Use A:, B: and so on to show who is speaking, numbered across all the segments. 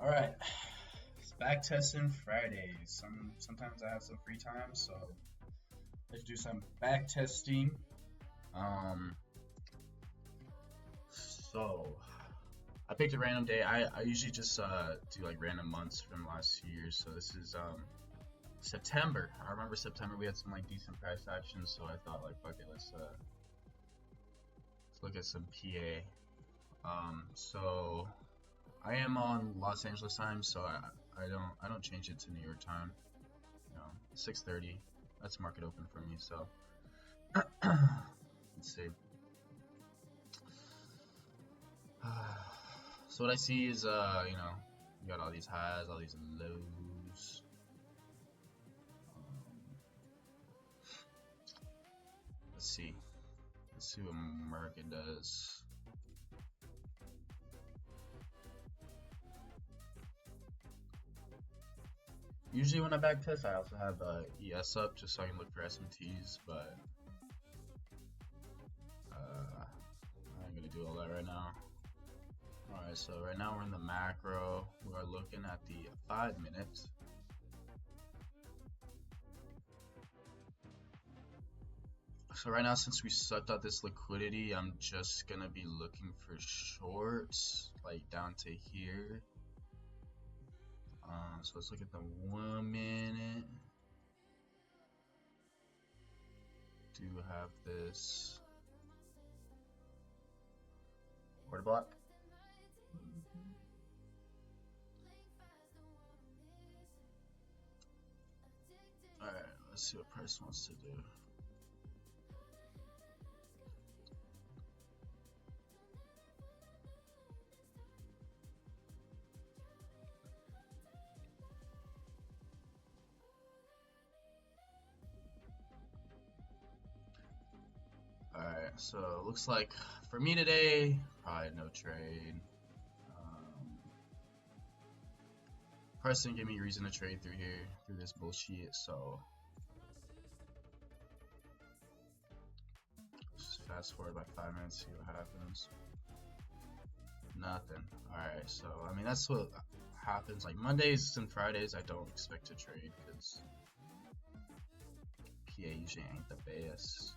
A: Alright, it's backtesting Fridays. Sometimes I have some free time, so let's do some backtesting. Um, so I picked a random day. I usually just do like random months from last year. So this is September. I remember September we had some like decent price action, so I thought like fuck it, let's look at some PA. So I am on Los Angeles time, so I don't change it to New York time. 6:30. That's market open for me. So let's see. So what I see is you got all these highs, all these lows. Let's see what market does. Usually when I backtest, I also have ES up just so I can look for SMTs, but I ain't gonna do all that right now. Alright, so right now we're in the macro. We are looking at the 5 minutes. So right now, since we sucked out this liquidity, I'm just gonna be looking for shorts, like down to here. So let's look at the 1 minute. Do have this order block. Alright, let's see what price wants to do. Alright, so it looks like for me today, probably no trade. Price didn't give me a reason to trade through here, through this bullshit, so just fast forward by 5 minutes, see what happens. Nothing. Alright, so I mean that's what happens. Like Mondays and Fridays I don't expect to trade because PA usually ain't the best.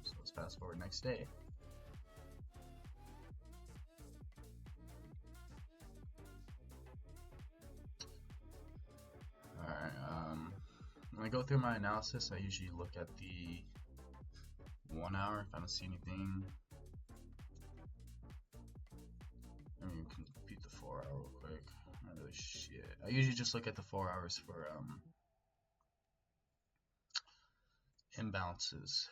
A: So let's fast forward next day. Alright, when I go through my analysis, I usually look at the 1 hour if I don't see anything. I mean, we can compute the 4 hour real quick. Not really shit. I usually just look at the 4 hours for imbalances.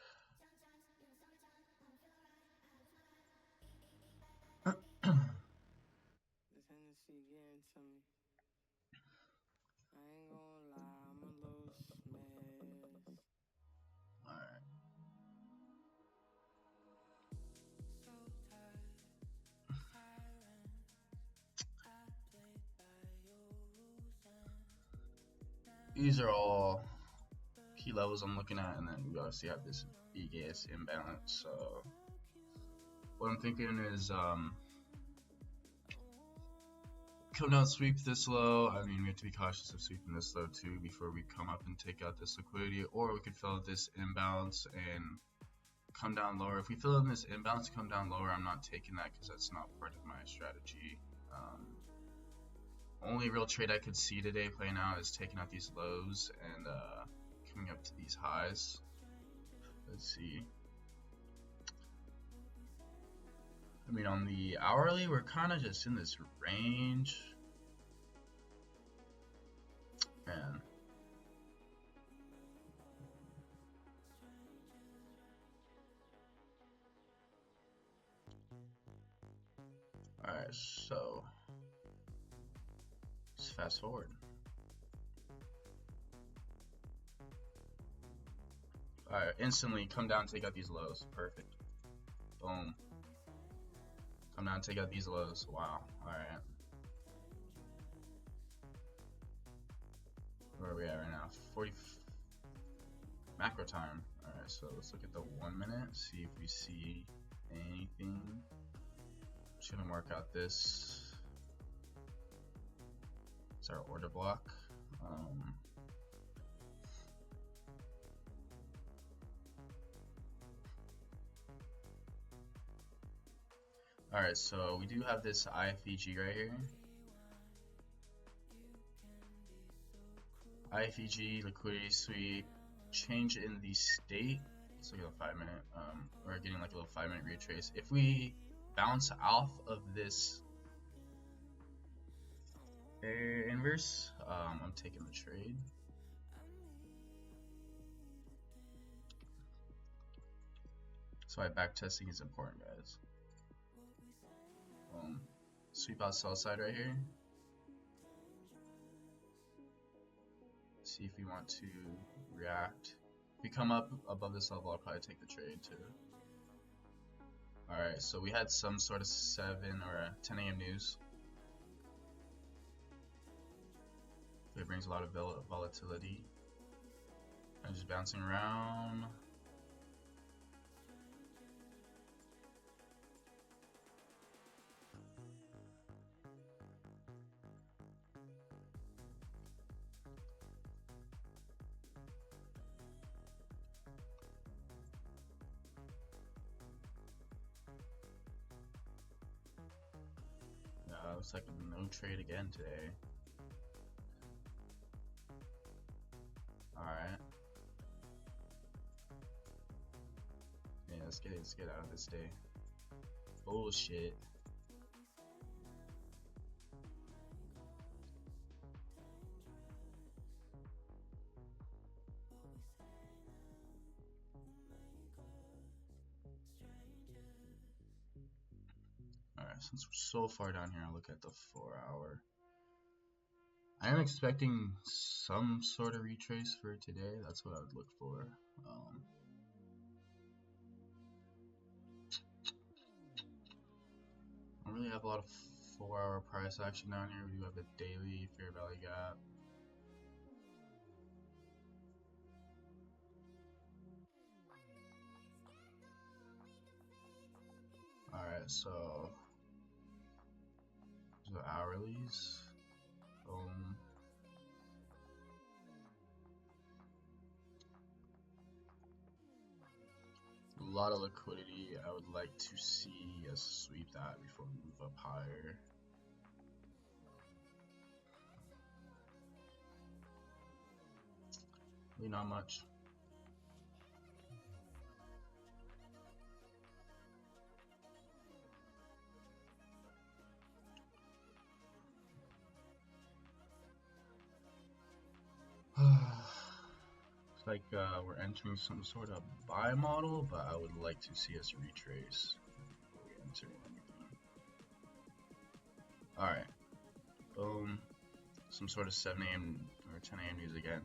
B: This Hennessy getting to me. I ain't gonna lie, I'm a little smashed.
A: Alright.
B: So tired, I played by your rules.
A: These are all key levels I'm looking at, and then we obviously have this big ass imbalance. So what I'm thinking is come down, sweep this low. I mean, we have to be cautious of sweeping this low too before we come up and take out this liquidity, or we could fill out this imbalance and come down lower. If we fill in this imbalance, come down lower, I'm not taking that because that's not part of my strategy. Only real trade I could see today playing out is taking out these lows and coming up to these highs. Let's see. I mean, on the hourly, we're kind of just in this range. Man. Alright, so let's fast forward. Alright, instantly come down, take out these lows. Perfect. Boom. Come down, take out these lows. Wow. Alright. Where are we at right now? 40 macro time. Alright, so let's look at the 1 minute, see if we see anything. I'm just gonna mark out this It's our order block. Alright, so we do have this IFEG right here. IFEG, liquidity sweep, change in the state. Let's look at a 5 minute. We're getting like a little 5 minute retrace. If we bounce off of this inverse, I'm taking the trade. That's why backtesting is important, guys. Sweep out sell side right here. See if we want to react. If we come up above this level, I'll probably take the trade too. Alright, so we had some sort of 7 or 10 a.m. news. It brings a lot of volatility. I'm just bouncing around. Looks like no trade again today. Alright. Yeah, let's get out of this day. Bullshit. Alright, since we're so far down here, I'll look at the 4 hour. I am expecting some sort of retrace for today. That's what I would look for. I don't really have a lot of 4 hour price action down here. We do have the daily fair value gap. Alright, so the hourlies. A lot of liquidity. I would like to see us sweep that before we move up higher. Really not much. It's like we're entering some sort of buy model, but I would like to see us retrace before we enter anything. Alright. Boom. Some sort of 7 a.m. or 10 a.m. news again.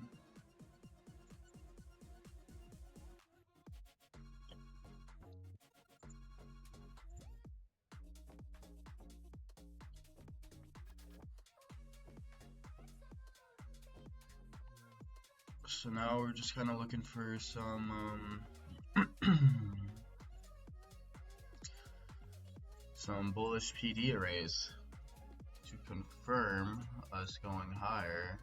A: So now we're just kind of looking for some some bullish PD arrays to confirm us going higher.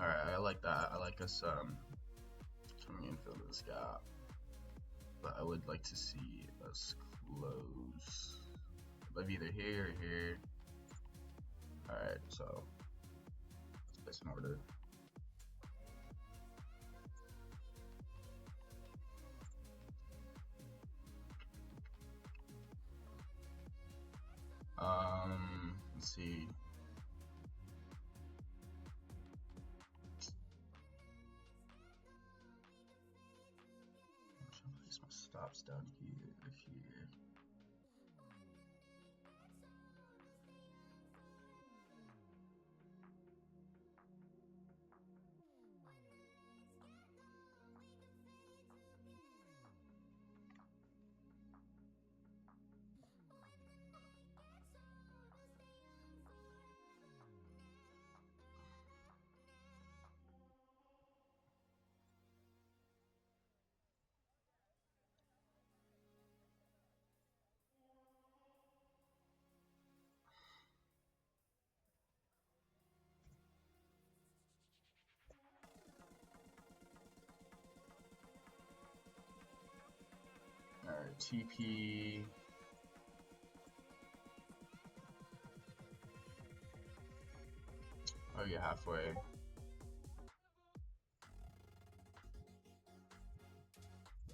A: Alright, I like that. I like us coming in filling this gap. But I would like to see us close. Like either here or here. Alright, so let's place an order. Let's see. I'm trying to place my stops down here. TP. Oh, yeah, halfway.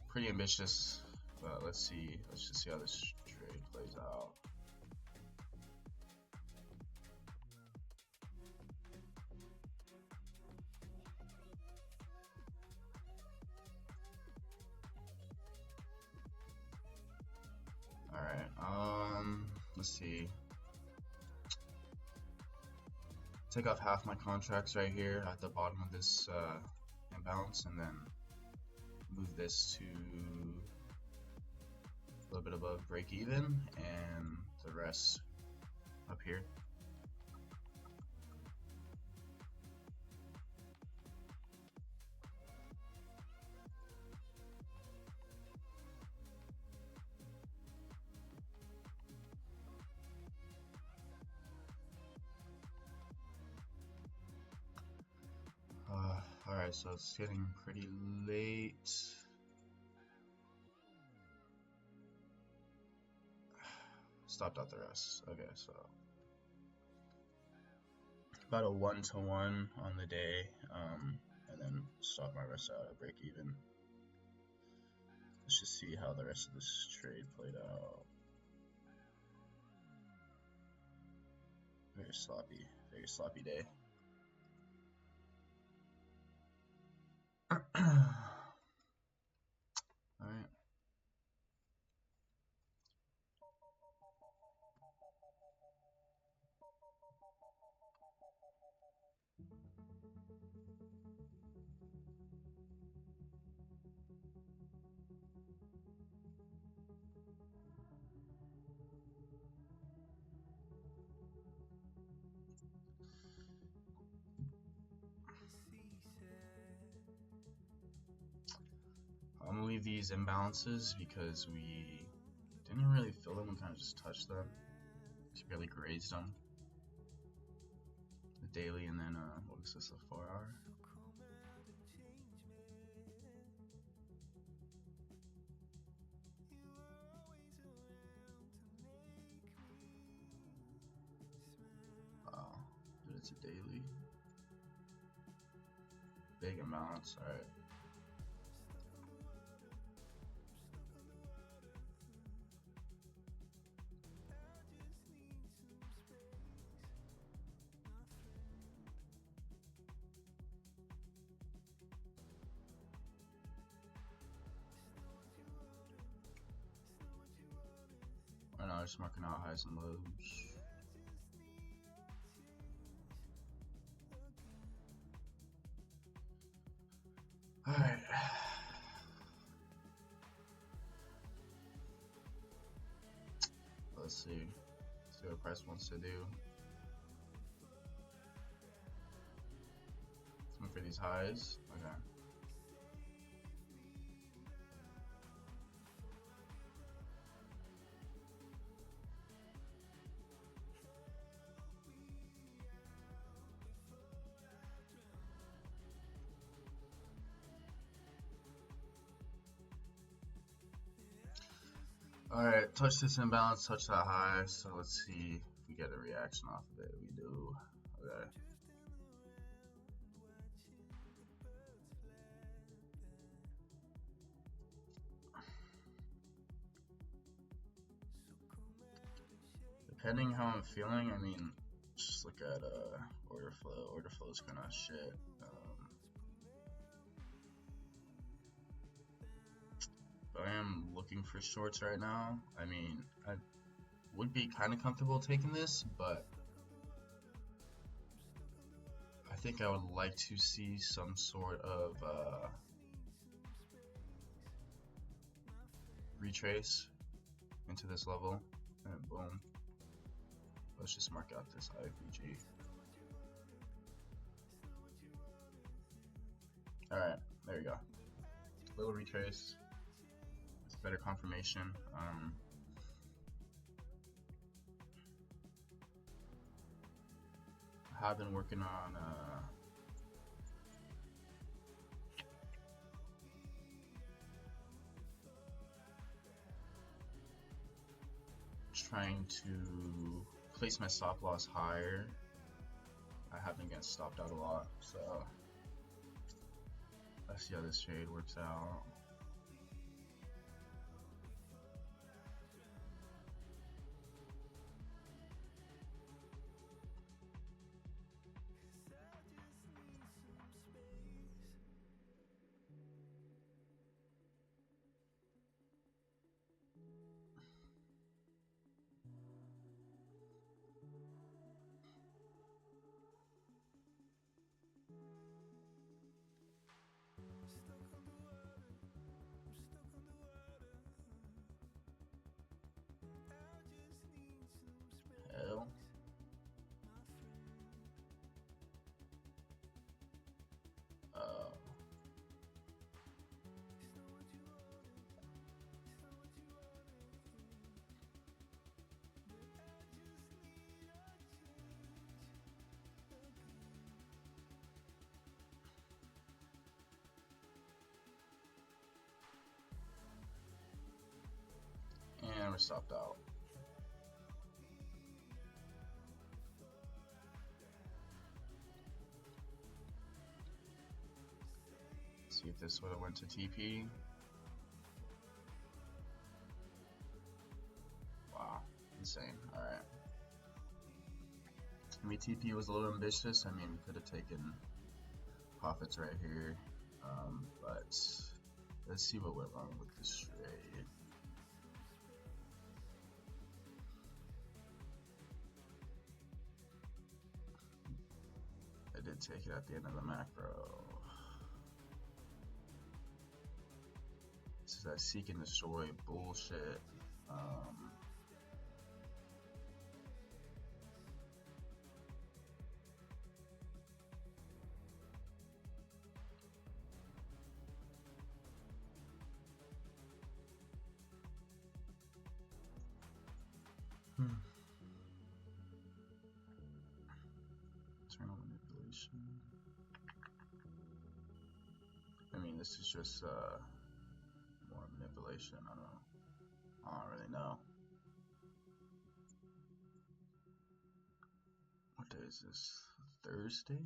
A: Pretty ambitious, but let's see. Let's just see how this trade plays out. All right. Let's see. Take off half my contracts right here at the bottom of this imbalance, and then move this to a little bit above break even, and the rest up here. Alright, so it's getting pretty late. Stopped out the rest. Okay, so about a 1-to-1 on the day, and then stop my rest out at break even. Let's just see how the rest of this trade played out. Very sloppy day. Alright. I'm gonna leave these imbalances because we didn't really feel them, we kind of just touched them. Just barely grazed them. The daily, and then what is this, a 4-hour? Wow, dude, it's a daily. Big imbalance, alright. Right now, just marking out highs and lows. Alright. Let's see. See what price wants to do. Looking for these highs. Okay. Alright, touch this imbalance, touch that high, so let's see if we get a reaction off of it. We do. Okay. Depending how I'm feeling, I mean, just look at order flow. Order flow is kind of shit. But I am looking for shorts right now. I mean, I would be kind of comfortable taking this, but I think I would like to see some sort of retrace into this level, and boom. Let's just mark out this IFBG. Alright, there you go. Little retrace. It's better confirmation. I have been working on trying to place my stop loss higher. I have been getting stopped out a lot, so let's see how this trade works out. Hell. And we're stopped out. See if this would have went to TP. Wow, insane. Alright. I mean, TP was a little ambitious. I mean, we could have taken profits right here. But let's see what went wrong with this trade. I did take it at the end of the macro. This is that seek and destroy bullshit. Internal manipulation. I mean, this is just more manipulation. I don't really know. What day is this? Thursday?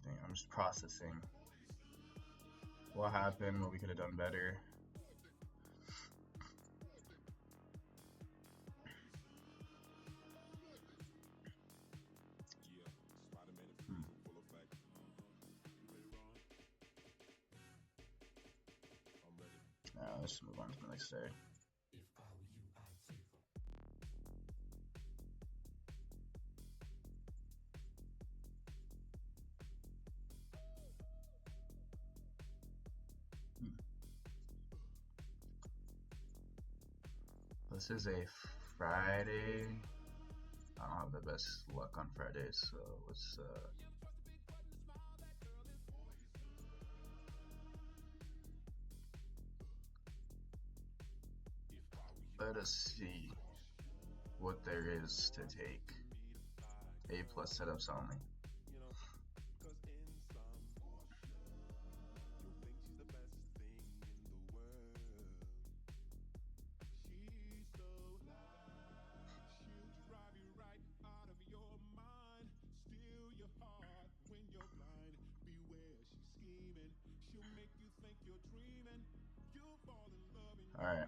A: Dang, I'm just processing what happened, what we could have done better. Now let's move on to the next day. This is a Friday. I don't have the best luck on Fridays, so let us see what there is to take. A plus setups only. Alright,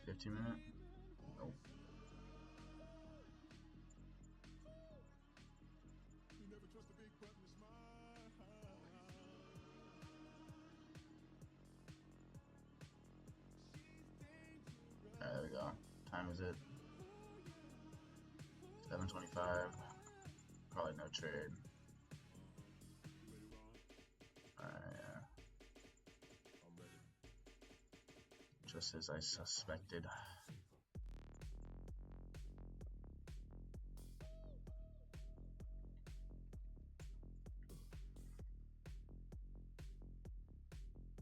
A: 15 minutes? Nope. Alright, there we go. Time is it? 7:25. Probably no trade. Alright, yeah. Just as I suspected.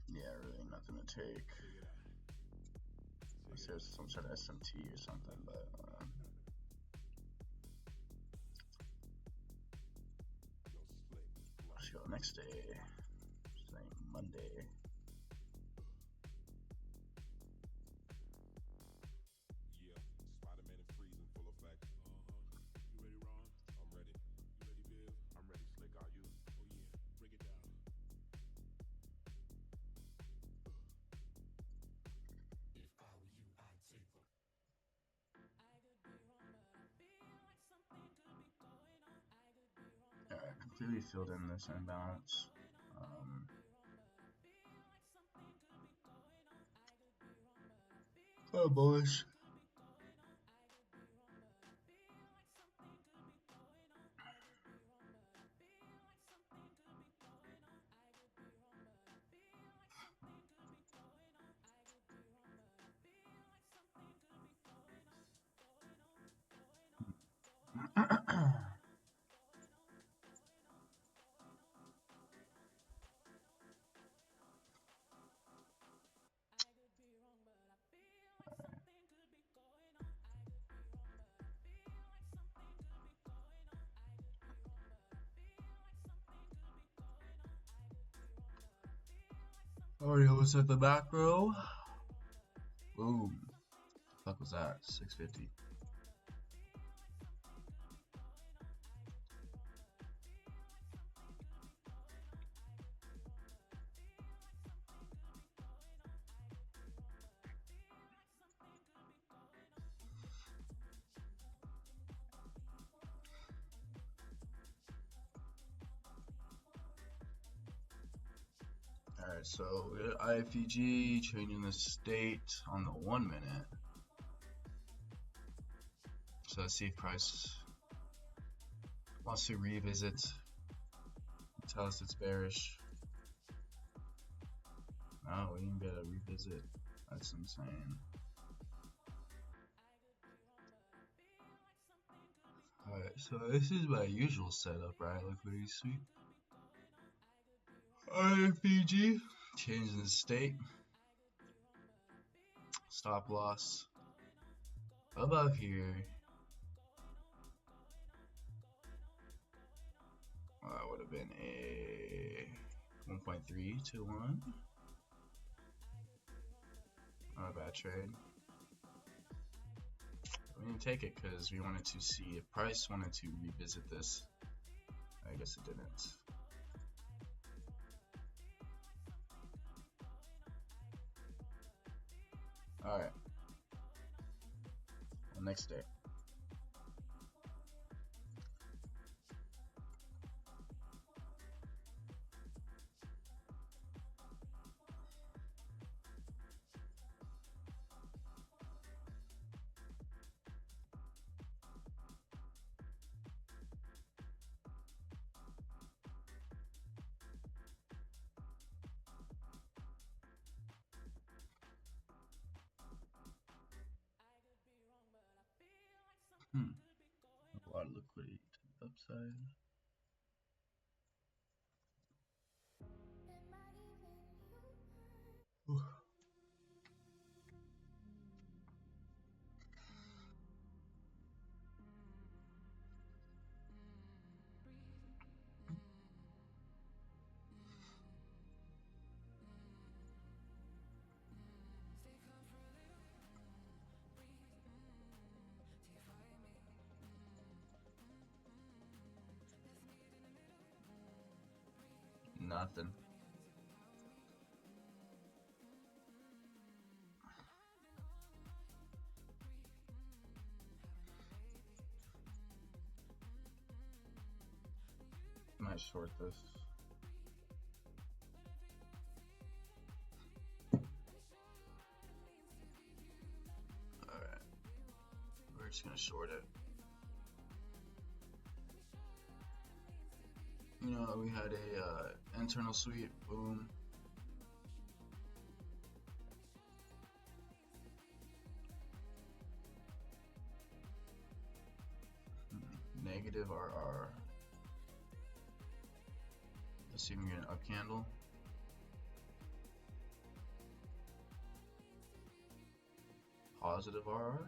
A: Yeah, really nothing to take. Unless there's some sort of SMT or something, but Next day, say Monday.
C: Yeah, Spider-Man and Freeze in full effect.
D: You ready, Ron?
C: I'm ready.
D: You ready, Viv?
C: I'm ready, Slick. Are you?
D: Oh yeah, break it down.
B: If I were you, I'd take the. I could be wrong, but I feel like something could be going on. I could be wrong, but
A: Alright, completely filled in this imbalance. Oh, bullish. Already almost at the back row. Boom. The fuck was that? 650. Alright, so we got IFEG changing the state on the 1 minute. So let's see if price wants to revisit. Tell us it's bearish. No, we didn't get a revisit. That's insane. Alright, so this is my usual setup, right? Liquidity sweep. IFEG changing the state. Stop loss above here. That would have been a 1.3 to 1. Not a bad trade. We didn't take it because we wanted to see if price wanted to revisit this. I guess it didn't. Alright. Well, next day. A lot of liquidity to the upside. Ooh. Nothing. Might short this. Alright. We're just gonna short it. You know, we had a internal sweep. Boom. Negative RR. Let's see if we can get an up candle. Positive RR.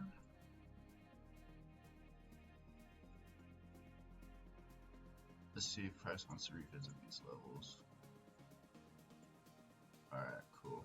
A: Let's see if price wants to revisit these levels. Alright, cool.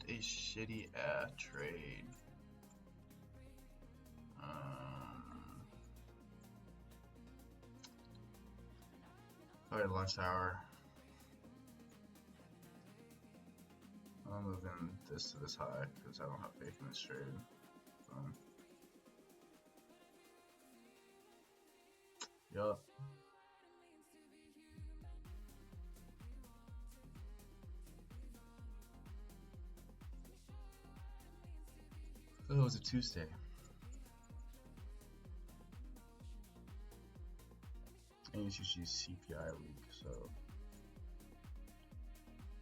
A: A shitty ass trade. Alright, lunch hour. I'm moving this to this high because I don't have faith in this trade. Yup. Oh, it was a Tuesday. And it's usually CPI week, so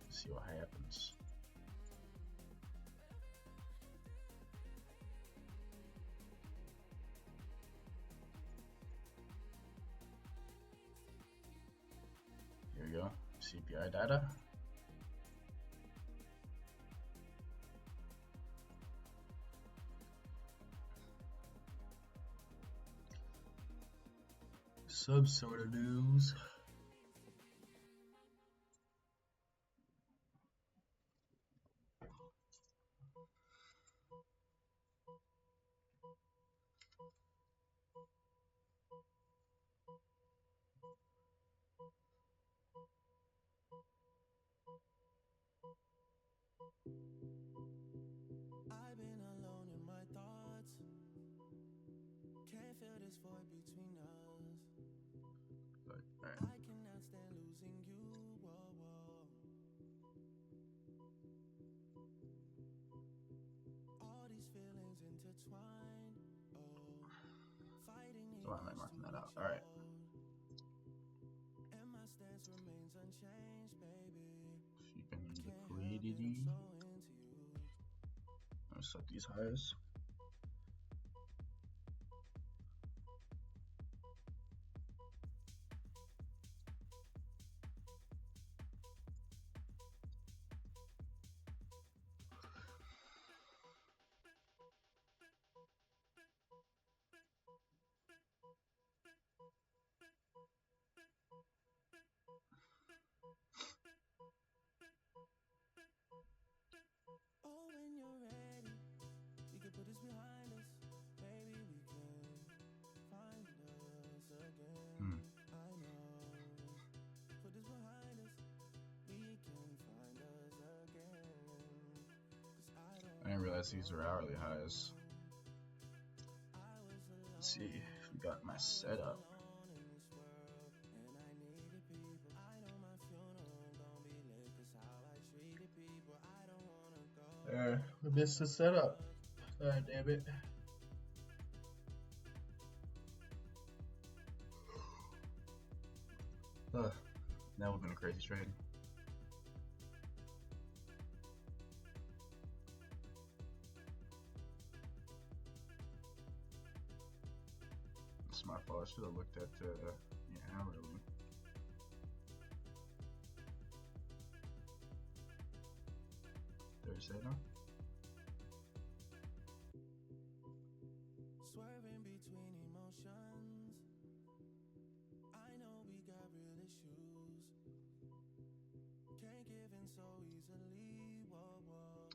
A: let's see what happens. Here we go, CPI data. Some sort of news.
B: I've been alone in my thoughts. Can't feel this void between us.
A: Alright.
B: I cannot stand losing you. Whoa, whoa. All these feelings intertwined. Oh, fighting
A: So why am I marking that out? Alright.
B: and my stance remains unchanged, baby.
A: Keeping
B: Can't help it,
A: liquidity.
B: I'm so into you.
A: I'm gonna set these highs.
B: Oh, when you're ready, we can put this behind us. Maybe we can find us again. I know. Put this behind us. We can find us again. 'Cause
A: I didn't realize these were hourly highs. Let's see if we got my setup. We missed the setup. God damn it. That would've been a crazy trade. It's my fault. I should have looked at the hourly. Thursday now?
B: Swerving between emotions. I know we got real issues. Can't give in so easily. Whoa, whoa.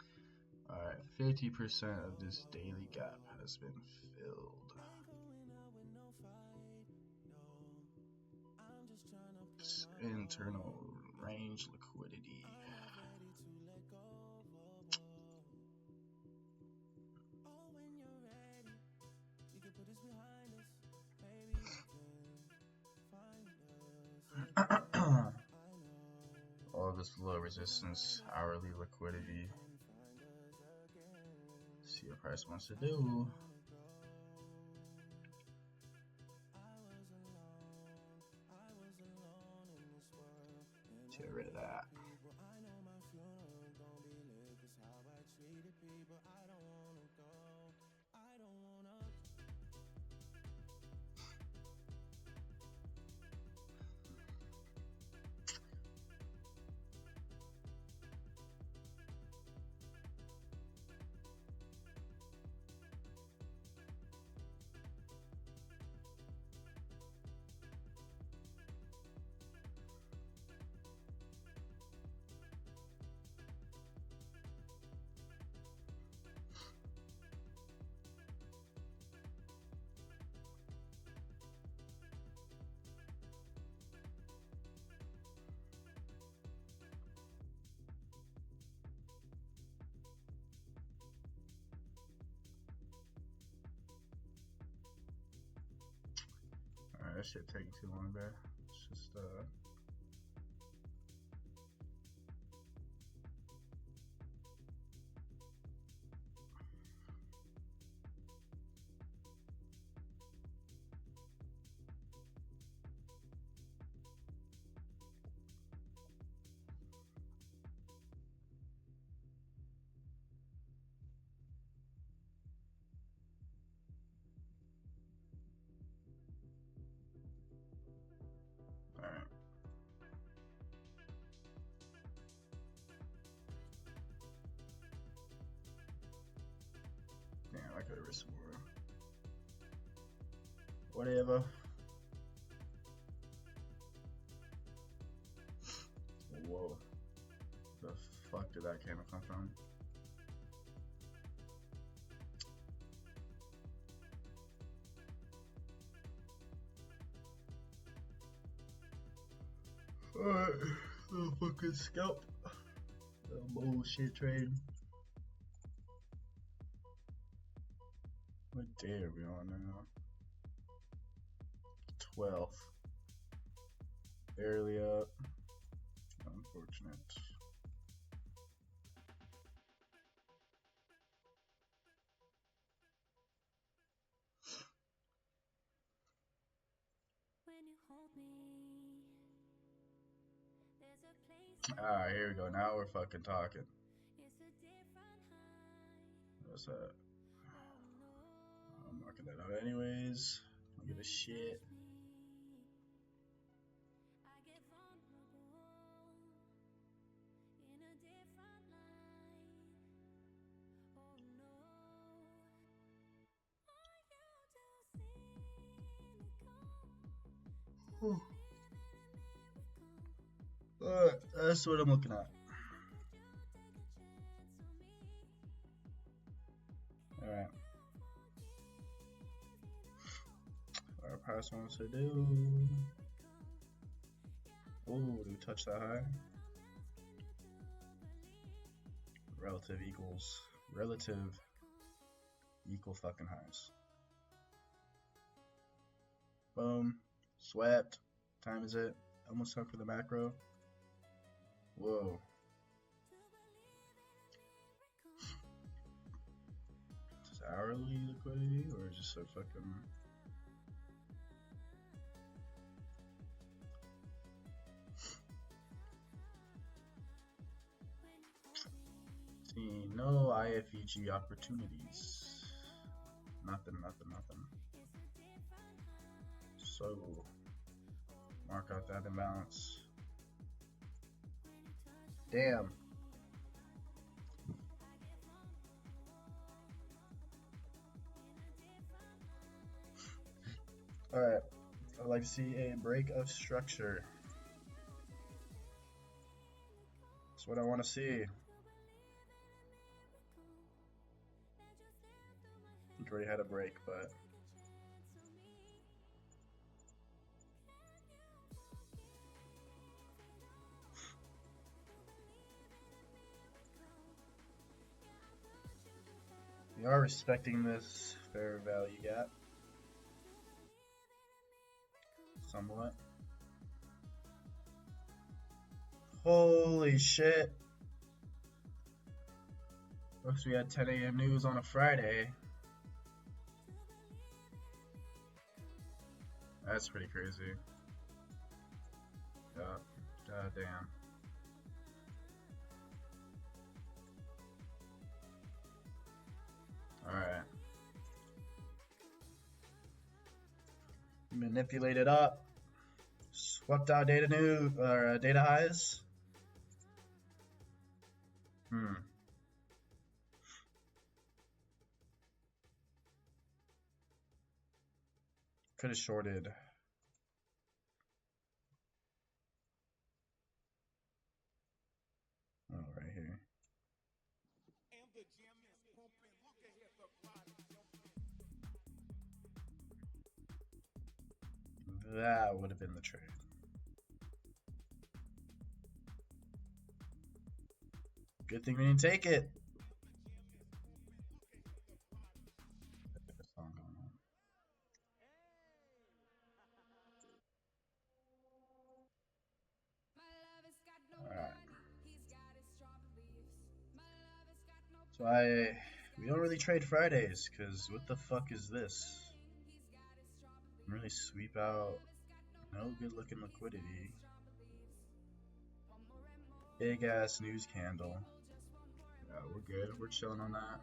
A: Alright, 50% of this daily gap has been filled.
B: Ain't going out with no fight. No. I'm just trying to play my
A: Internal range liquidity.
B: I'm not ready to let go. Whoa,
A: All this low resistance, hourly liquidity. See what price wants to do. Get rid of that. Alright, that shit taking too long, bro. It's just alright. Damn, I could have risked more. Whatever. Whoa. The fuck did that camera come from? Alright, little fucking scalp. Little bullshit trade. What day are we on now? 12th. Barely up. Unfortunate. Ah, here we go. Now we're fucking talking. What's that? I'm marking that out anyways. I'll give a shit. Alright, that's what I'm looking at. Alright. Our price wants to do. Oh, do we touch that high? Relative equal fucking highs. Boom. Swept. Time is it? Almost time for the macro. Whoa. Is this hourly liquidity or just a fucking... See, no IFEG opportunities. Nothing. So, mark out that imbalance. Damn. Alright, I'd like to see a break of structure. That's what I want to see. I think we already had a break, but... we are respecting this fair value gap. somewhat. Holy shit. Looks we had 10 a.m. news on a Friday. That's pretty crazy. Yeah. God damn. Alright. Manipulated up. Swept out data new or data highs. Could have shorted. Oh, right here. That would have been the trade. Good thing we didn't take it. Alright. So we don't really trade Fridays, because what the fuck is this? Really sweep out no good looking liquidity. Big ass news candle. Yeah, we're good. We're chilling on that.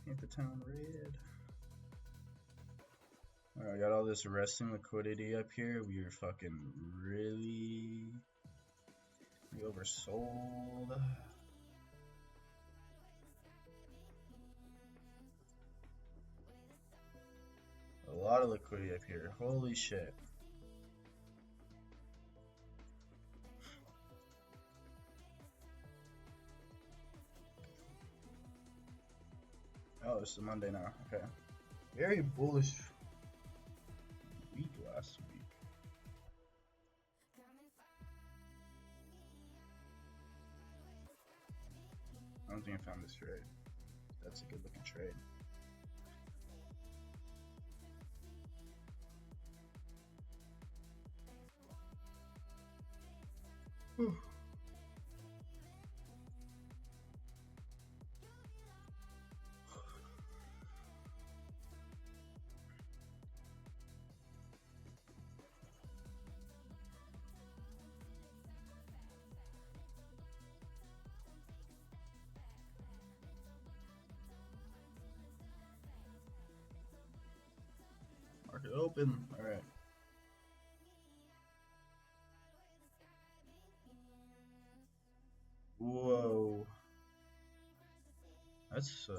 A: Paint the town red. Alright, got all this resting liquidity up here. We are fucking really oversold. A lot of liquidity up here. Holy shit. Oh, this is Monday now. Okay. Very bullish week last week. I don't think I found this trade. That's a good looking trade. Whew. Market open. All right. Whoa. That's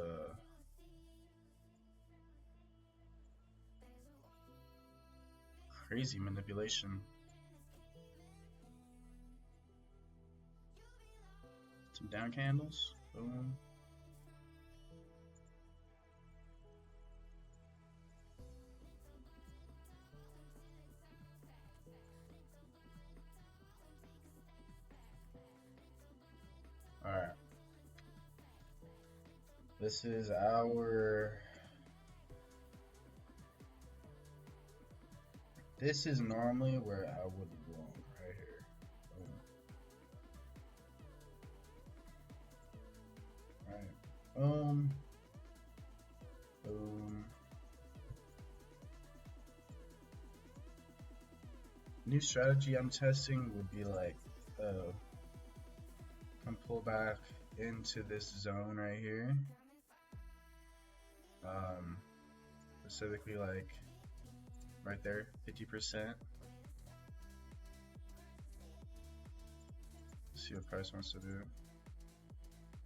A: crazy manipulation. Some down candles. Boom. Alright. This is our... This is normally where I would belong, right here. Boom. Alright. Boom. Boom. New strategy I'm testing would be like, come pull back into this zone right here. Specifically like right there, 50%. See what price wants to do.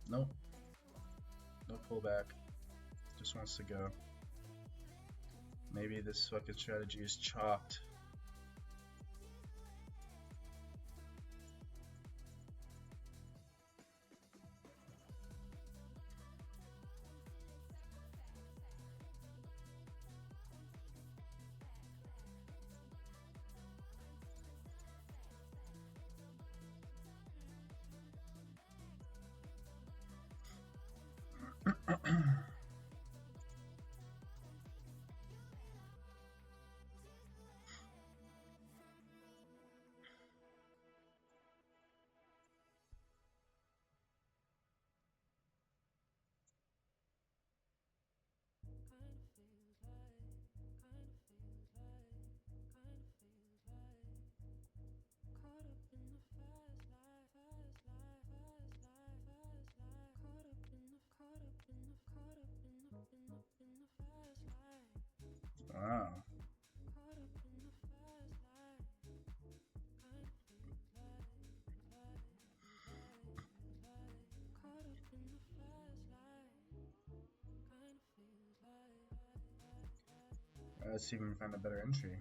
A: Nope. No pullback. Just wants to go. Maybe this fucking strategy is chopped. Wow. Let's see if we can find a better entry.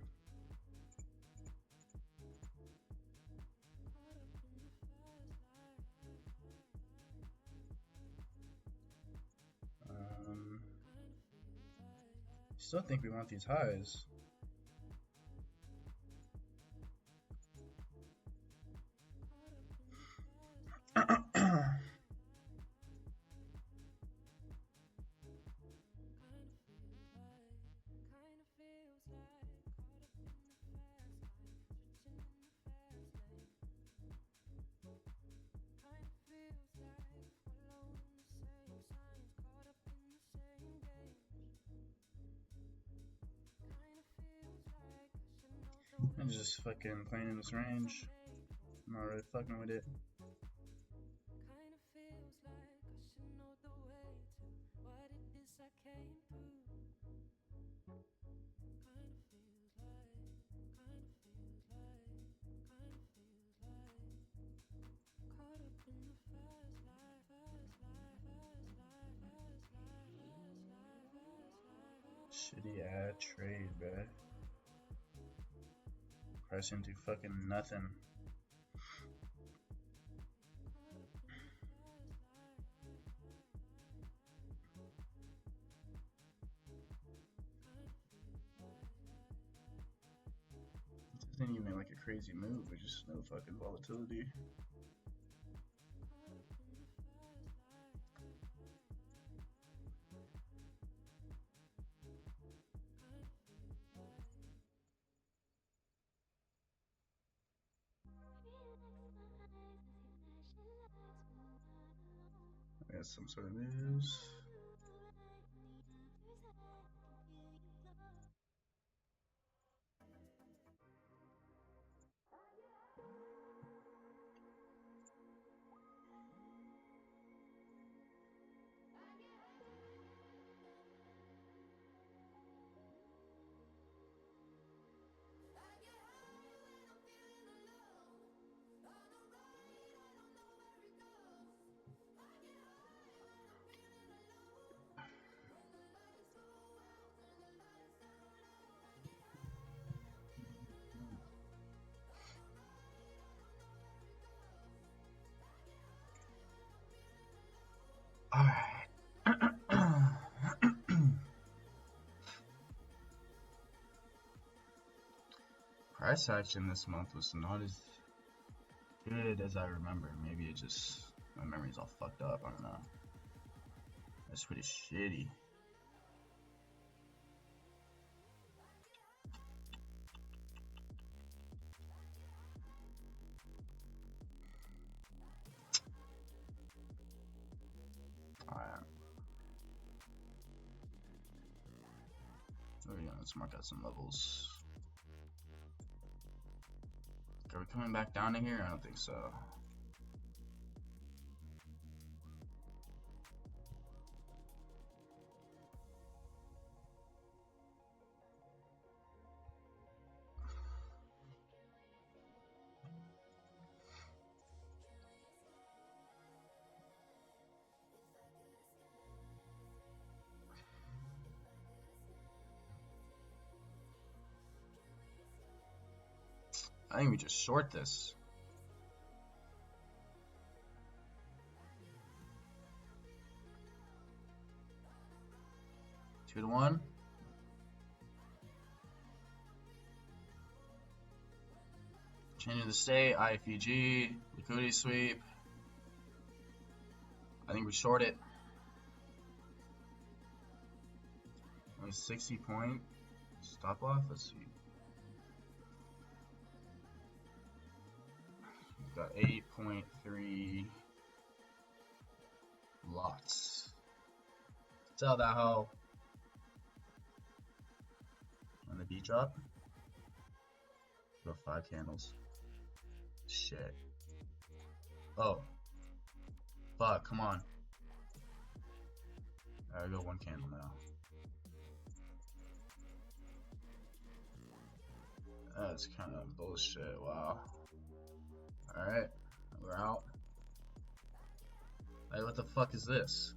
A: Still think we want these highs. I'm just fucking playing in this range. I'm not really fucking with it. Shitty ass trade, bruh. Price into fucking nothing. It doesn't even like a crazy move, but just no fucking volatility. I got some sort of news. Alright. Price action this month was not as good as I remember. Maybe it just, my memory's all fucked up. I don't know. That's pretty shitty. Alright. Oh yeah, let's mark out some levels. Are we coming back down to here? I don't think so. I think we just short this. Two to one. Changing the state, IFEG, liquidity sweep. I think we short it. Only 60 point stop loss. Let's see. We've got 8.3 lots. Sell that hoe. On the B drop. Go 5 candles. Shit. Oh. Fuck, come on. I go 1 candle now. That's kind of bullshit. Wow. Alright. We're out. Hey, what the fuck is this?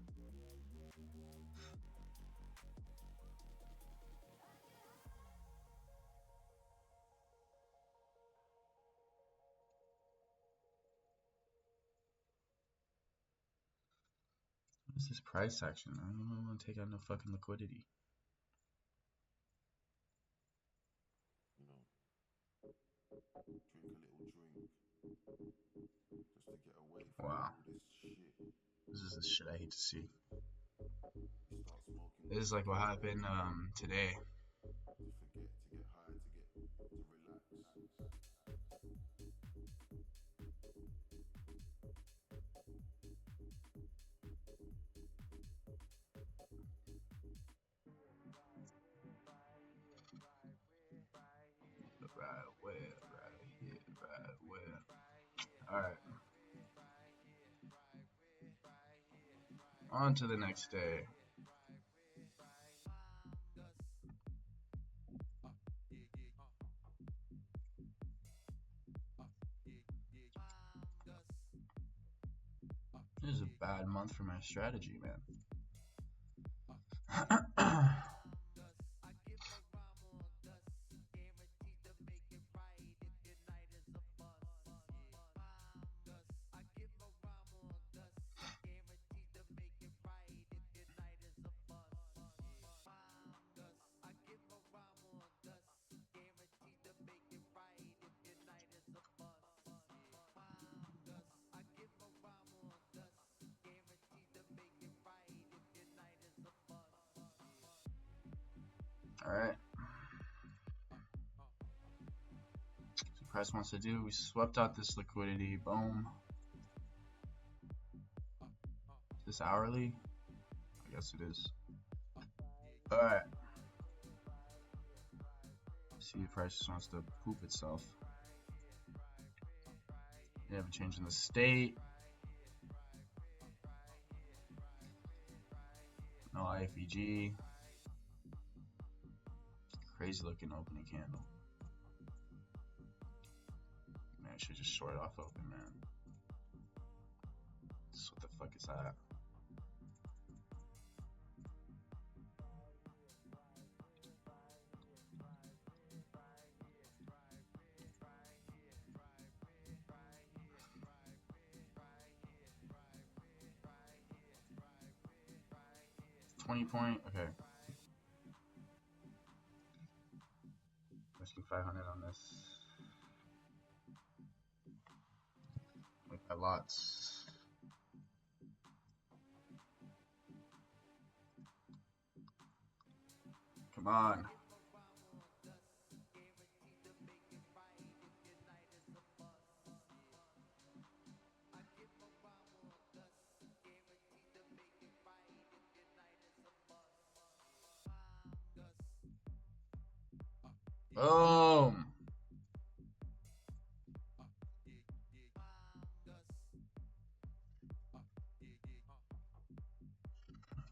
A: What is this price action? I don't want to take out no fucking liquidity.
C: You know, drink a little drink just to get away from
A: Wow.
C: all this shit.
A: This is the shit I hate to see.
C: You start smoking
A: This is like what happened today.
C: to forget, to get high, to relax.
A: Right where, right here, right where. Alright. On to the next day. This is a bad month for my strategy, man. Alright. So price wants to do, we swept out this liquidity, boom. Is this hourly? I guess it is. Alright. See if price just wants to poop itself. They haven't changed in the state. No IFEG. Crazy looking opening candle. Man, I should just short off open, man. What the fuck is that? $20 okay. Risking 500 on this. We got lots. Come on. Boom.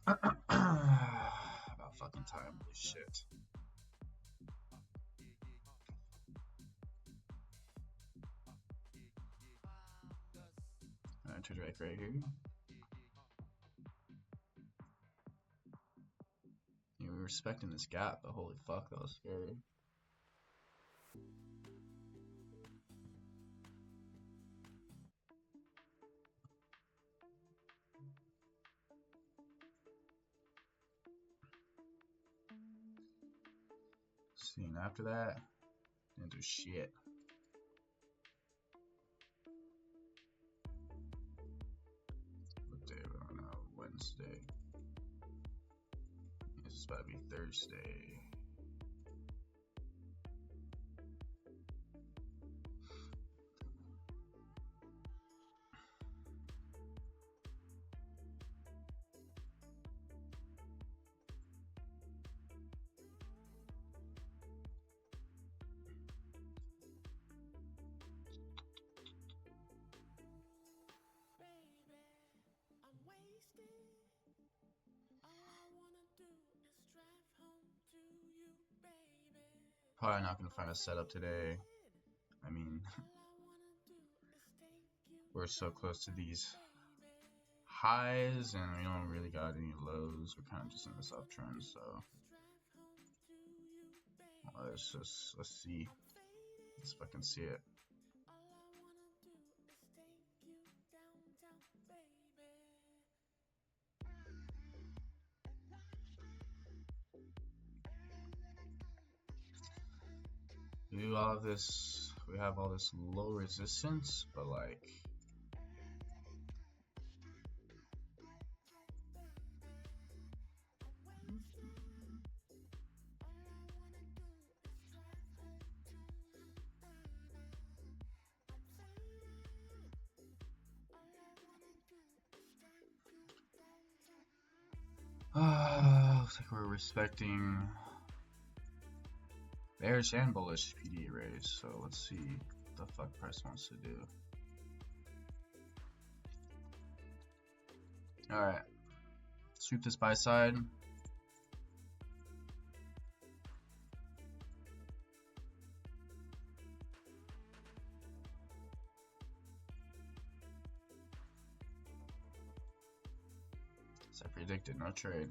A: About fucking time. Holy shit. To direct right here. Yeah, we're respecting this gap, but holy fuck, that was scary. See, and after that, didn't do shit. What day are we on now? Wednesday. This is about to be Thursday. Probably not gonna find a setup today. I mean, we're so close to these highs and we don't really got any lows. We're kind of just in this uptrend, so let's see. Let's fucking see it. We do all of this. We have all this low resistance, but like. Looks like we're respecting bearish and bullish PD arrays, so let's see what the fuck price wants to do. Alright, sweep this buy side. As I predicted, no trade.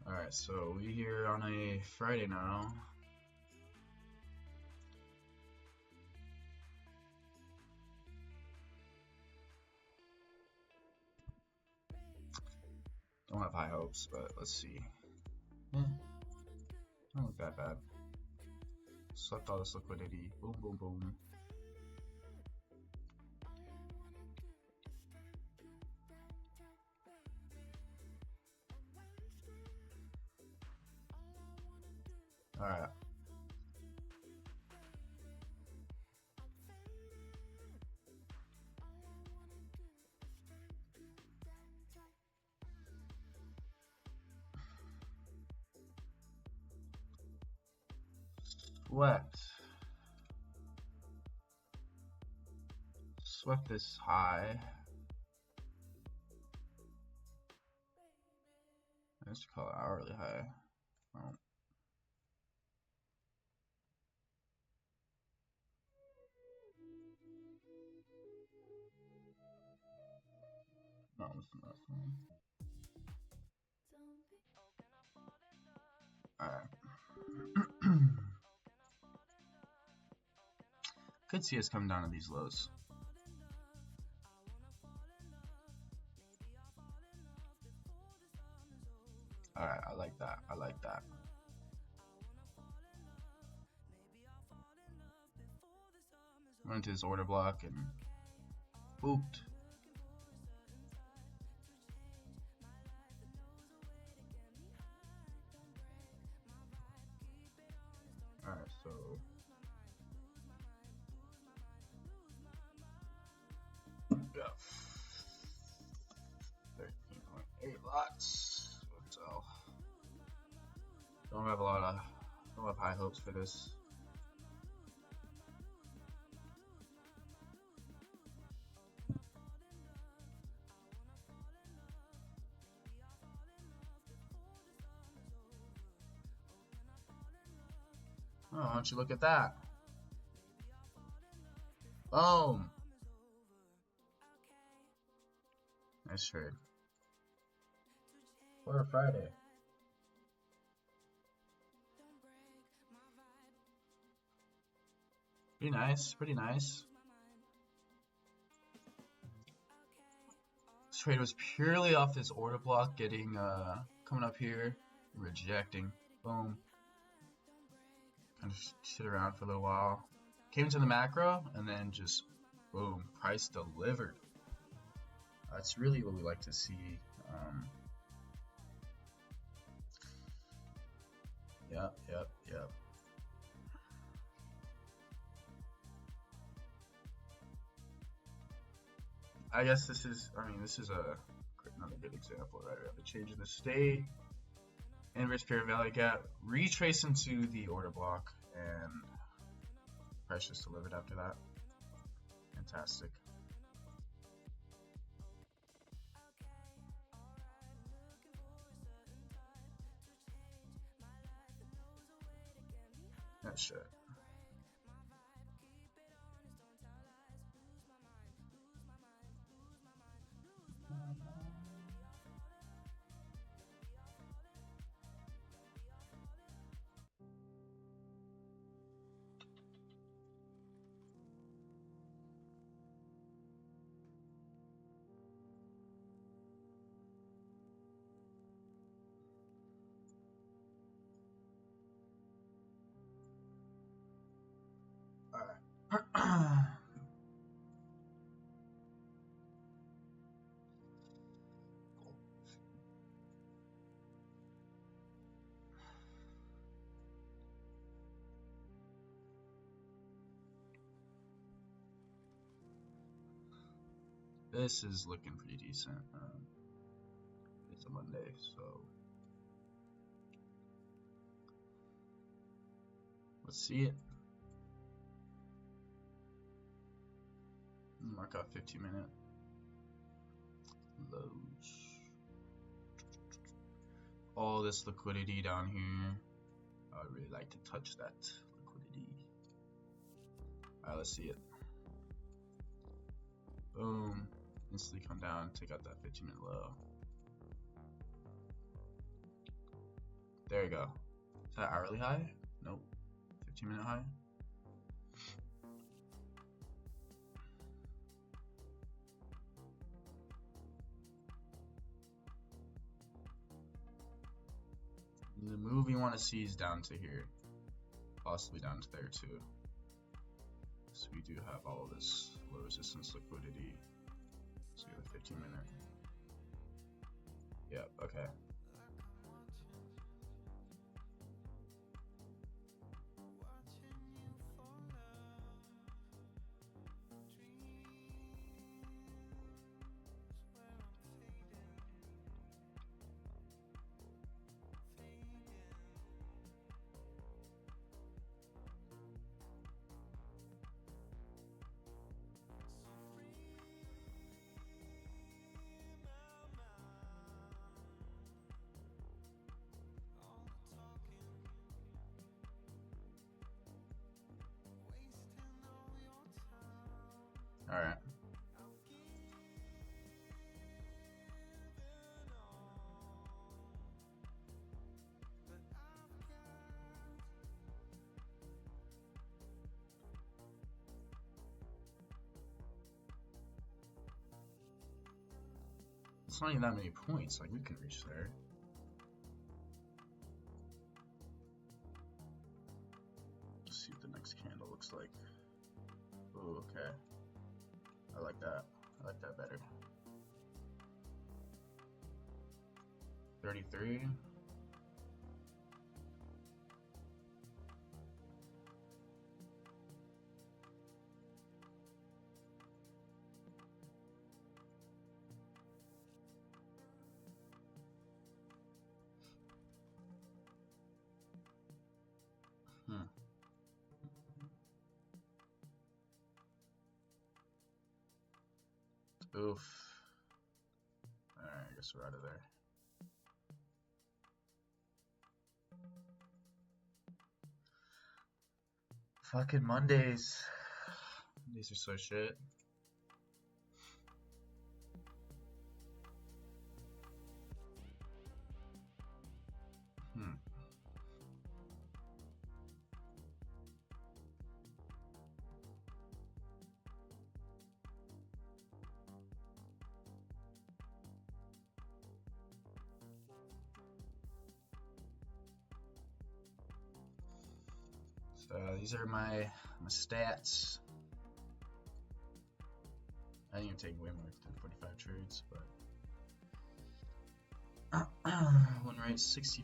A: Alright, so we here on a Friday now. Don't have high hopes, but let's see. Don't look that bad. Sucked all this liquidity. Boom, boom, boom. Alright. Swept this high. Let's call it hourly high. Oh. No, it's not. Alright. Could see us come down to these lows. Alright, I like that. I like that. Went into this order block and booped. Alright, so yeah, 13.8 lots. So don't have high hopes for this. Oh, why don't you look at that? Boom! Nice trade. for a Friday. Pretty nice, pretty nice. This trade was purely off this order block, getting coming up here, rejecting, boom. Kind of sit around for a little while. Came to the macro and then just boom, price delivered. That's really what we like to see. Yep. I guess this is another good example, right? We have a change in the state, inverse pair value gap, retrace into the order block, and price just delivered after that. Fantastic. That shit. Alright. This is looking pretty decent. It's a Monday, so let's see it. Mark out 15-minute lows. All this liquidity down here. I would really like to touch that liquidity. Alright, let's see it. Boom. Instantly come down, take out that 15-minute low. There you go. Is that hourly high? Nope. 15-minute high. The move we want to see is down to here. Possibly down to there too. So we do have all of this low resistance liquidity. So we have a 15-minute. Yep, okay. Alright. It's not even that many points, like we can reach there. Let's see what the next candle looks like. Oh, okay. I like that. I like that better. 33. Oof. Alright, I guess we're out of there. Fucking Mondays. Mondays are so shit. Hmm. So these are my stats. I didn't even take way more than 45 trades, but win rate 65%.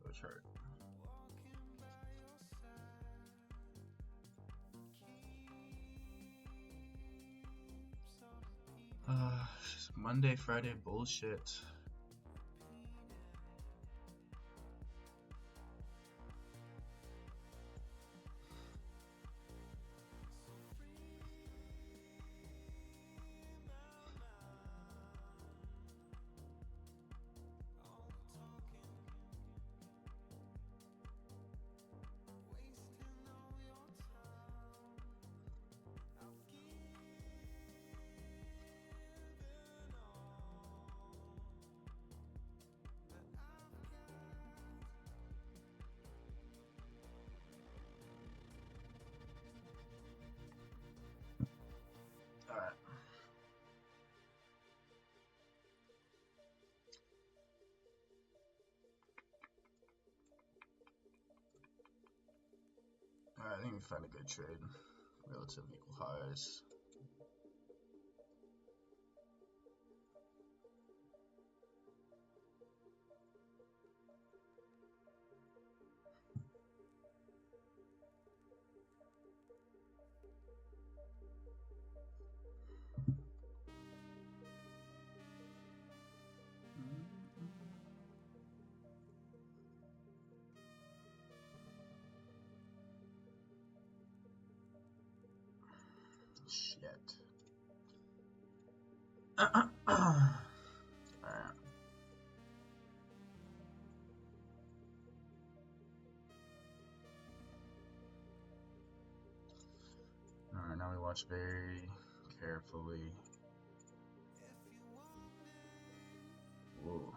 A: Go chart. Monday, Friday bullshit. Alright. Alright, I think we found a good trade. Relative equal highs. Shit. Alright. Alright, now we watch very carefully. Whoa.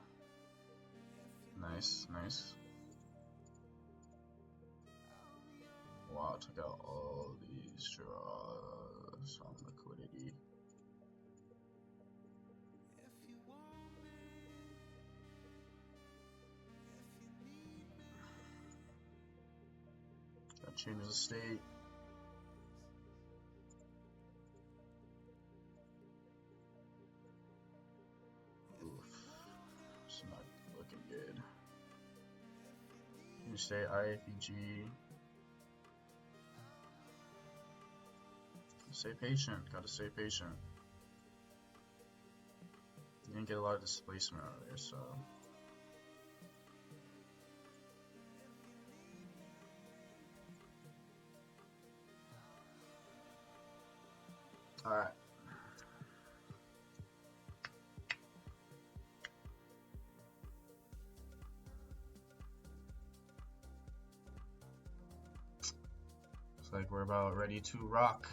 A: Nice, nice. Wow, took out all these draws on liquidity. Gotta change the state. Oof. It's not looking good. You stay IFEG. Stay patient. Gotta stay patient. You didn't get a lot of displacement out of there, so. Alright. Looks like we're about ready to rock.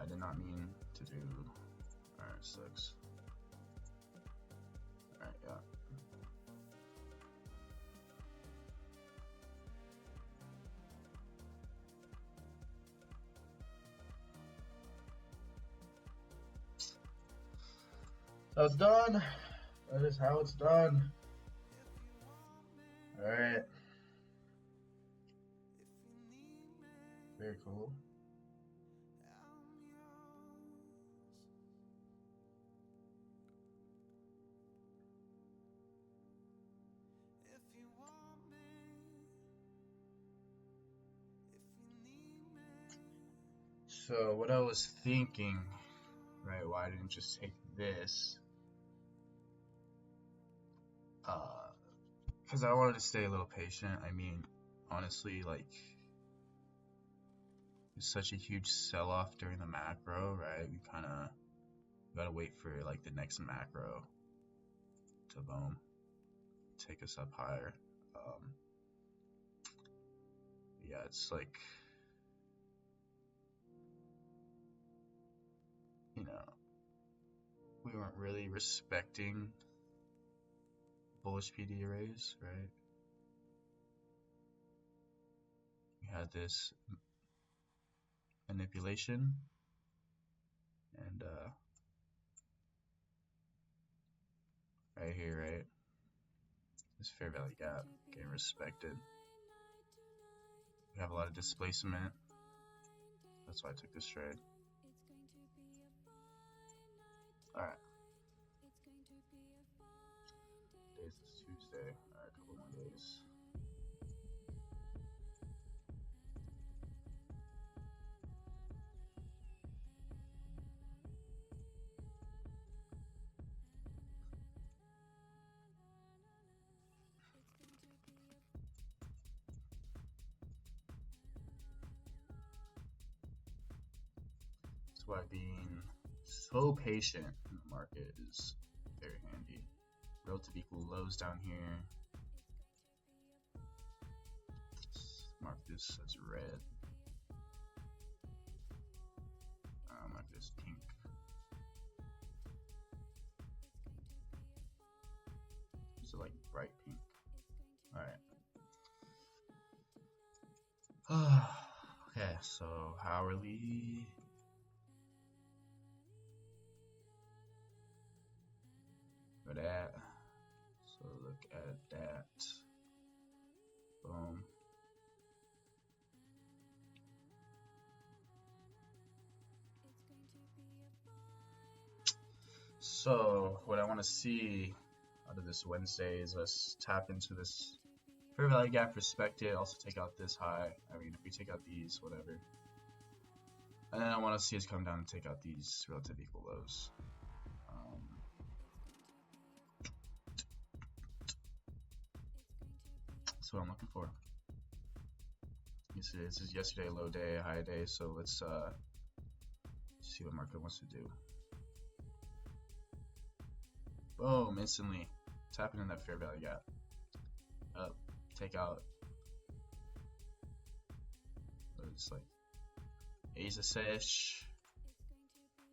A: I did not mean to do. Alright, 6. Alright, yeah. So it's done. That is how it's done. Alright. Very cool. So what I was thinking, right? Why I didn't just take this? Because I wanted to stay a little patient. I mean, honestly, like, it's such a huge sell-off during the macro, right? We kind of gotta wait for like the next macro to boom, take us up higher. Yeah, it's like, you know, we weren't really respecting bullish PD arrays, right? We had this manipulation and right here, right? This fair value gap getting respected. We have a lot of displacement. That's why I took this trade. Alright. Today's Tuesday. Alright, a couple more days. That's why being so patient in the market is very handy. Relative equal lows down here. Let's mark this as red. I'll mark this pink. It's like bright pink. Alright. Okay, so hourly. For that. So look at that. Boom. So what I want to see out of this Wednesday is us tap into this fair value gap, respect it, also take out this high. I mean, if we take out these, whatever. And then I want to see us come down and take out these relative equal lows. That's what I'm looking for. You see, this is yesterday, low day, high day, so let's see what market wants to do. Boom, instantly tapping in that fair value gap. Up, take out. It's like Ace of Sesh,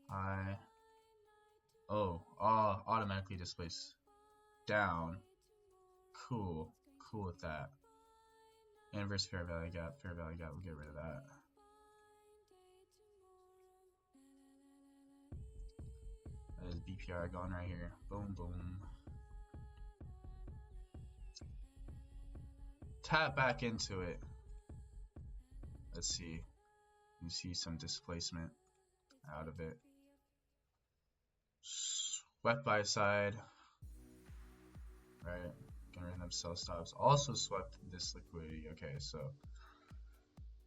A: high. Oh, automatically displace down. Cool with that. Inverse fair value gap, we'll get rid of that. That is BPR going right here. Boom, boom. Tap back into it. Let's see. You see some displacement out of it. Swept by side. Right. Getting rid of them sell stops. Also swept this liquidity. Okay, so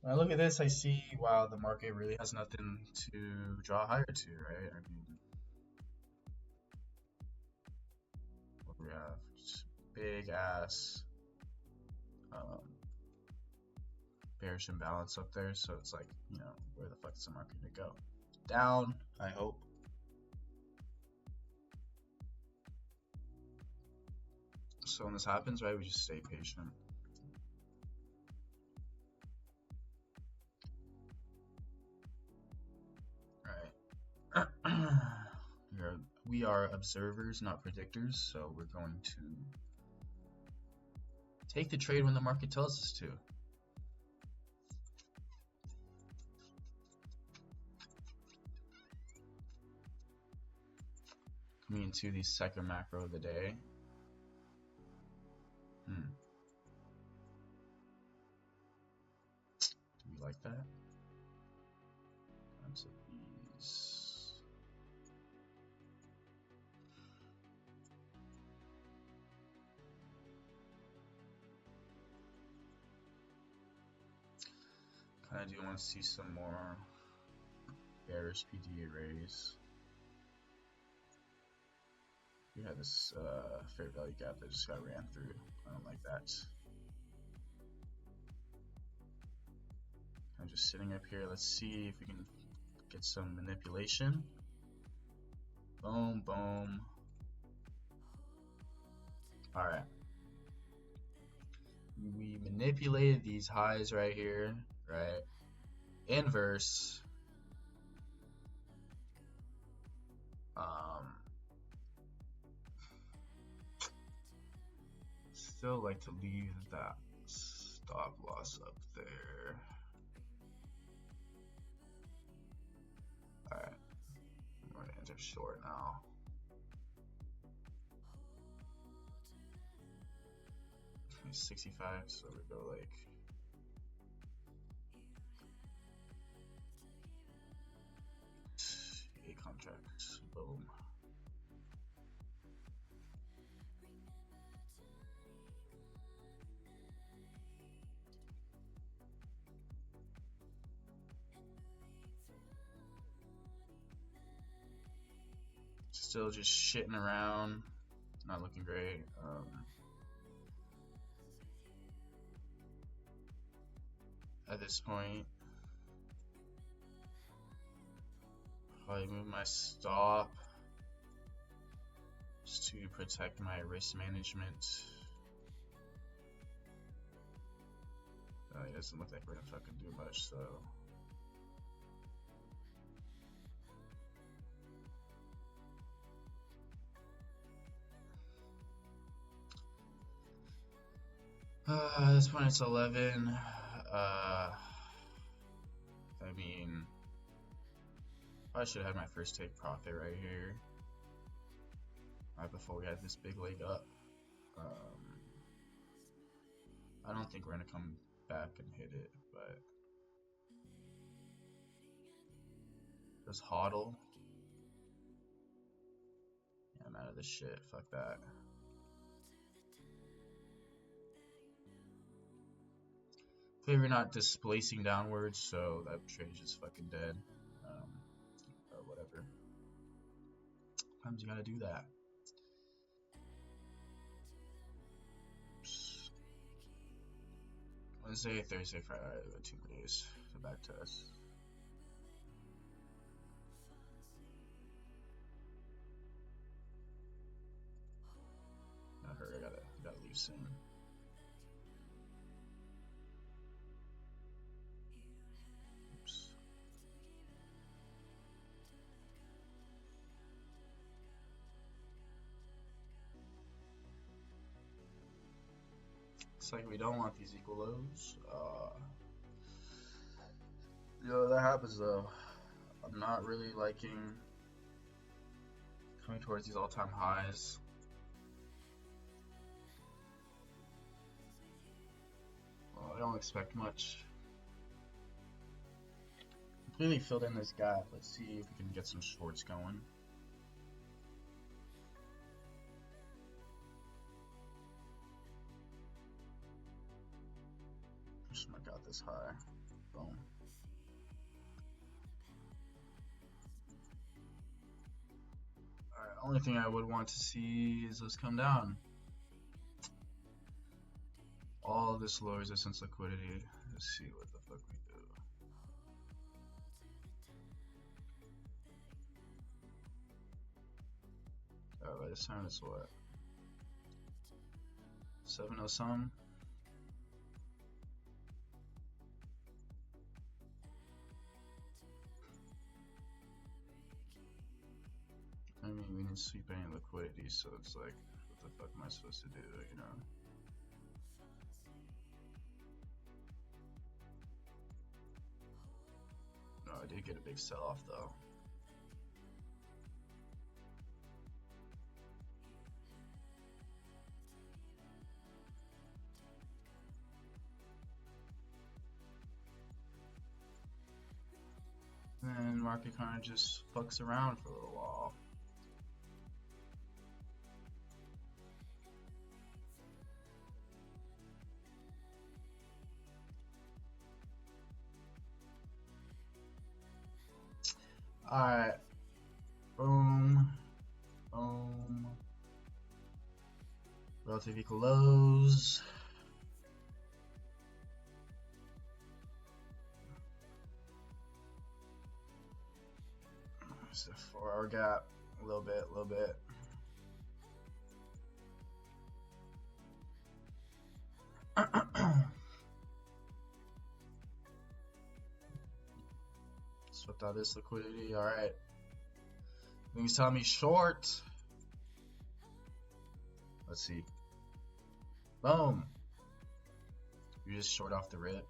A: when I look at this, I see, wow, the market really has nothing to draw higher to, right? I mean, what do we have? Just big ass bearish imbalance up there, so it's like, you know, where the fuck is the market gonna go? Down, I hope. So when this happens, right, we just stay patient. Alright. We are observers, not predictors, so we're going to take the trade when the market tells us to. Coming into the second macro of the day. Do we like that? Times of these. Kind of do want to see some more bearish PDA raise. We had this fair value gap that just got ran through. I don't like that. I'm just sitting up here. Let's see if we can get some manipulation. Boom, boom. Alright. We manipulated these highs right here, right? Inverse. Still like to leave that stop loss up there. Alright. We're gonna enter short now. It's 65, so we go like a contract. Boom. Still just shitting around. Not looking great. At this point, probably move my stop just to protect my risk management. It doesn't look like we're gonna fucking do much, so. At this point it's 11. I mean, I should have had my first take profit right here, right before we had this big leg up. I don't think we're gonna come back and hit it, but just hodl. Yeah, I'm out of this shit. Fuck that. We're not displacing downwards, so that trade is just fucking dead. But whatever. Sometimes you gotta do that. Wednesday, Thursday, Friday, 2 more days to back test. I heard I gotta leave soon. Looks like we don't want these equal lows. That happens though. I'm not really liking coming towards these all-time highs. Well, I don't expect much. Completely filled in this gap. Let's see if we can get some shorts going. Just mark out this high. Boom. Alright, only thing I would want to see is this come down. All this low resistance liquidity. Let's see what the fuck we do. Alright, by this time it's what? 7 some. I mean, we didn't sweep any liquidity, so it's like, what the fuck am I supposed to do, you know? No, I did get a big sell-off, though. And market kind of just fucks around for a little while. Alright. Boom. Boom. Relative equal lows. It's a 4-hour gap. A little bit, a little bit. Swept out this liquidity. Alright. He's telling me short. Let's see. Boom. You just short off the rip.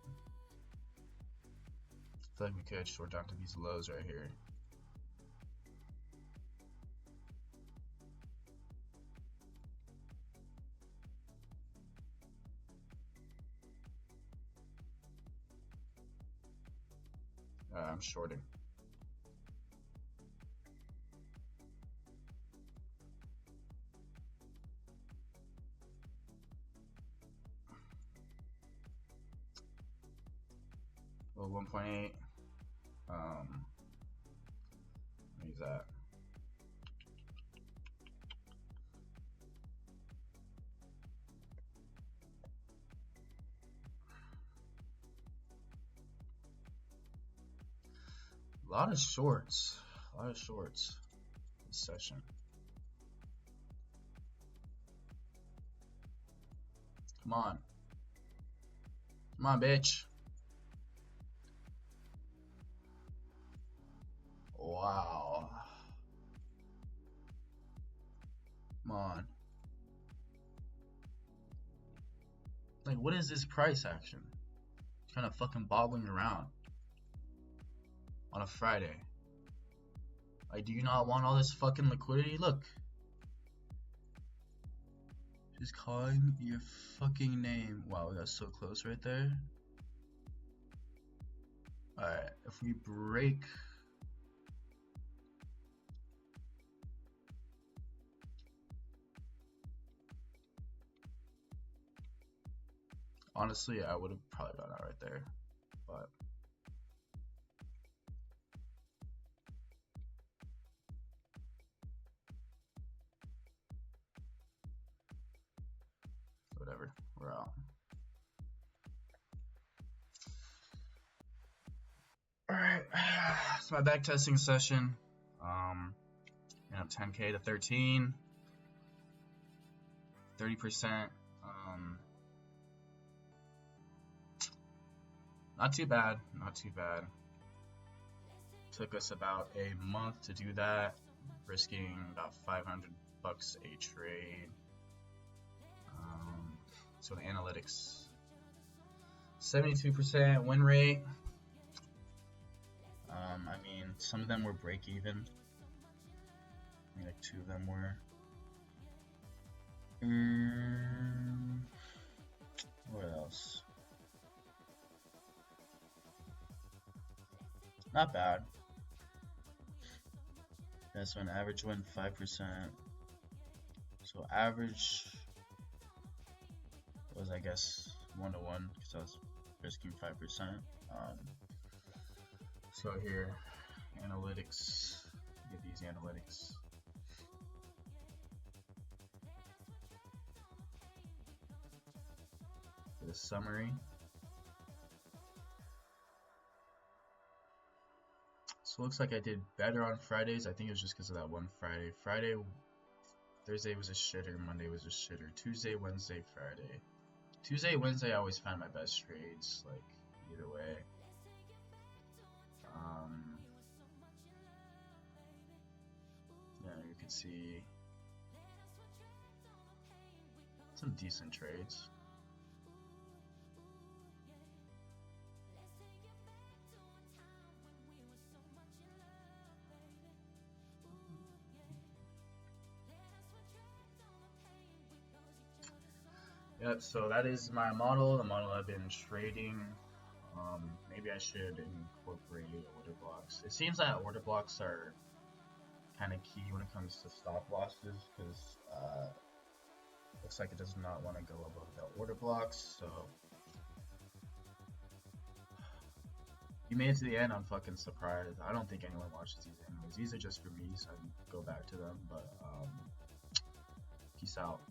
A: I feel like we could short down to these lows right here. I'm shorting. Well, 1.8. Use that. A lot of shorts. A lot of shorts this session. Come on. Come on, bitch. Wow. Come on. Like, what is this price action? It's kind of fucking bobbling around on a Friday. Like, do you not want all this fucking liquidity? Look. Just calling your fucking name. Wow, we got so close right there. Alright, if we break... Honestly, I would have probably gone out right there, but whatever, we're out. Alright, it's my back testing session. 10K to 13, 30%. Not too bad, not too bad. Took us about a month to do that, risking about $500 a trade. So the analytics, 72% win rate. I mean, some of them were break even. I mean, like 2 of them were. What else? Not bad. Yeah, so an average win 5%. So average was, I guess, 1 to 1 because I was risking 5%. So here, analytics. Get these analytics. For the summary. So it looks like I did better on Fridays. I think it was just because of that one Friday. Thursday was a shitter. Monday was a shitter. Tuesday, Wednesday, Friday. Tuesday, Wednesday, I always find my best trades. Like, either way. Yeah, you can see some decent trades. Yep, so that is my model, the model I've been trading. Maybe I should incorporate order blocks. It seems that order blocks are kind of key when it comes to stop losses, because looks like it does not want to go above the order blocks, so You made it to the end. I'm fucking surprised. I don't think anyone watches these anyways. These are just for me, so I can go back to them. But peace out.